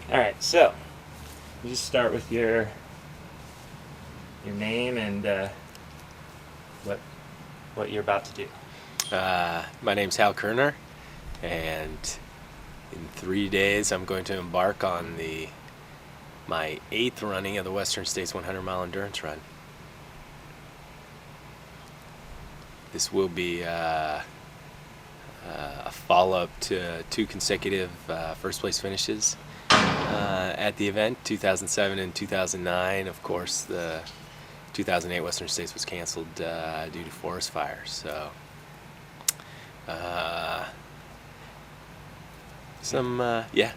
All right, so you just start with your name and what you're about to do. My name's Koerner, and in 3 days I'm going to embark on my 8th running of the Western States 100-mile endurance run. This will be a follow-up to 2 consecutive first-place finishes at the event, 2007 and 2009. Of course, the 2008 Western States was canceled due to forest fires. So, yeah.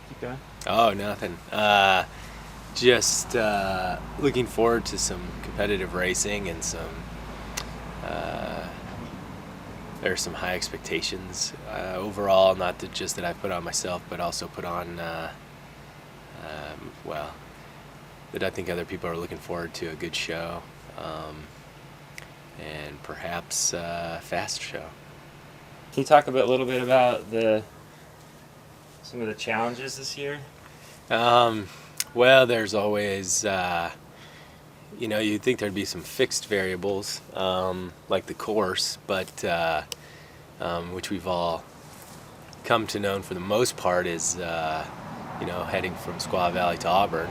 Keep going. Oh, nothing. Just looking forward to some competitive racing and there are some high expectations overall, not just that I've put on myself, but also put on, that I think other people are looking forward to a good show, and perhaps a fast show. Can you talk a little bit about some of the challenges this year? Well, there's always, you'd think there'd be some fixed variables, like the course, but which we've all come to know for the most part is, heading from Squaw Valley to Auburn.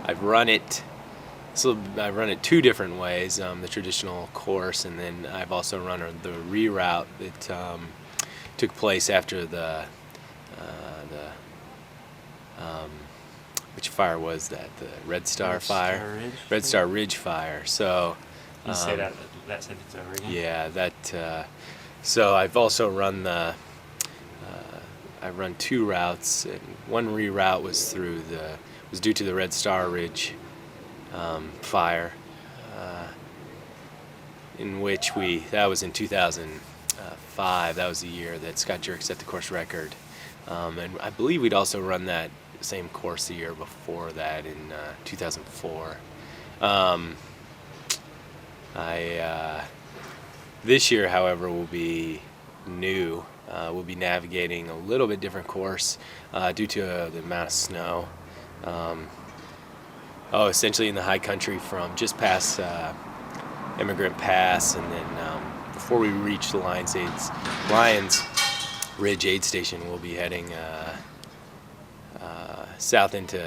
I've run it 2 different ways, the traditional course, and then I've also run the reroute that took place after which fire was that? The Red Star Fire? Red Star Ridge Fire. So, Can you say that sentence over again? Yeah, so I've also run I run 2 routes, and one reroute was due to the Red Star Ridge fire, in which that was in 2005. That was the year that Scott Jurek set the course record, and I believe we'd also run that same course the year before that in 2004. This year, however, will be new. We'll be navigating a little bit different course due to the amount of snow. Essentially in the high country from just past Immigrant Pass, and then before we reach the Lions Ridge Aid Station, we'll be heading south into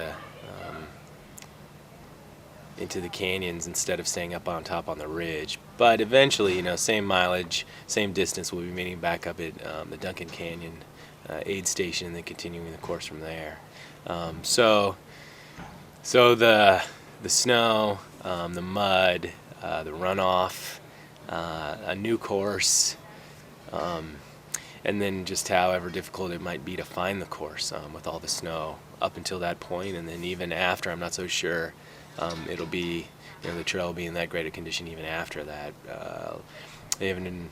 the canyons instead of staying up on top on the ridge. But eventually, same mileage, same distance, we'll be meeting back up at the Duncan Canyon Aid Station and then continuing the course from there. So the snow, the mud, the runoff, a new course, and then just however difficult it might be to find the course with all the snow up until that point, and then even after, I'm not so sure. It'll be, the trail will be in that great a condition even after that. They haven't been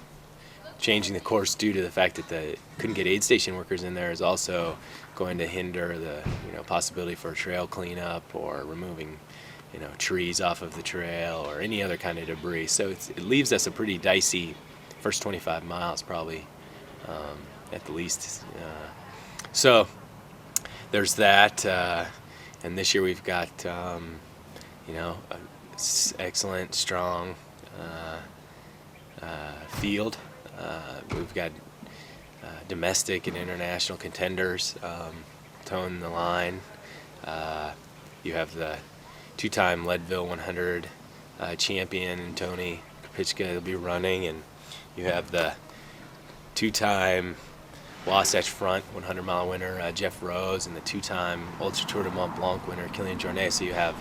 changing the course due to the fact that they couldn't get aid station workers in there is also going to hinder the possibility for a trail cleanup or removing trees off of the trail or any other kind of debris. So it leaves us a pretty dicey first 25 miles probably, at the least. So there's that, and this year we've got excellent, strong field. We've got domestic and international contenders toeing the line. You have the 2-time Leadville 100 champion Tony Kopicka will be running, and you have the 2-time Wasatch Front 100-mile winner Jeff Rose, and the 2-time Ultra Tour de Mont Blanc winner Kilian Jornet. So you have,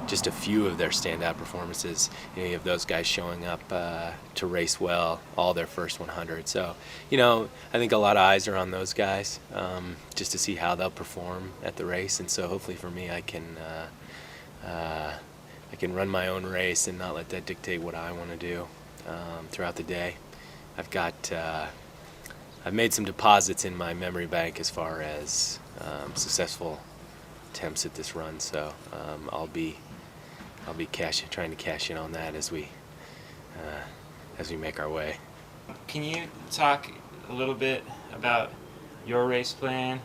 just a few of their standout performances. You have those guys showing up to race well, all their first 100. So, I think a lot of eyes are on those guys just to see how they'll perform at the race. And so hopefully for me, I can run my own race and not let that dictate what I want to do throughout the day. I've made some deposits in my memory bank as far as successful attempts at this run, so I'll be trying to cash in on that as we make our way. Can you talk a little bit about your race plan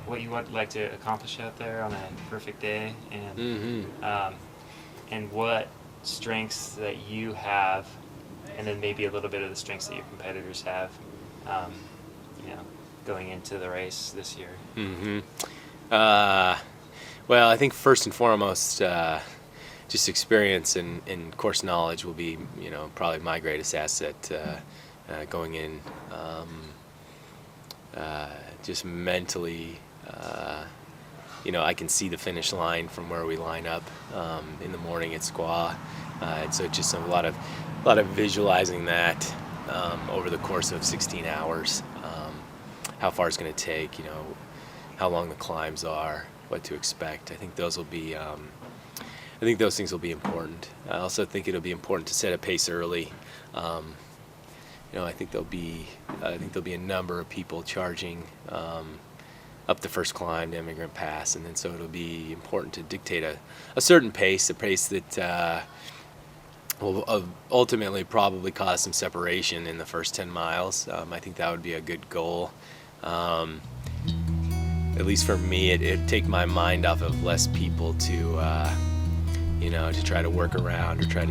what you would like to accomplish out there on a perfect day, and what strengths that you have, and then maybe a little bit of the strengths that your competitors have, going into the race this year. Well, I think first and foremost, just experience and course knowledge will be, probably my greatest asset going in. Just mentally, I can see the finish line from where we line up in the morning at Squaw, and so just a lot of visualizing that over the course of 16 hours. How far it's going to take, how long the climbs are, what to expect. I think those things will be important. I also think it'll be important to set a pace early. I think there'll be a number of people charging up the first climb to Emigrant Pass, and then so it'll be important to dictate a certain pace, a pace that will ultimately probably cause some separation in the first 10 miles. I think that would be a good goal. At least for me, it'd take my mind off of less people to try to work around or try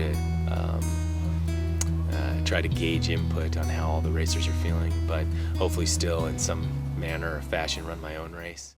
to gauge input on how all the racers are feeling, but hopefully still in some manner or fashion run my own race.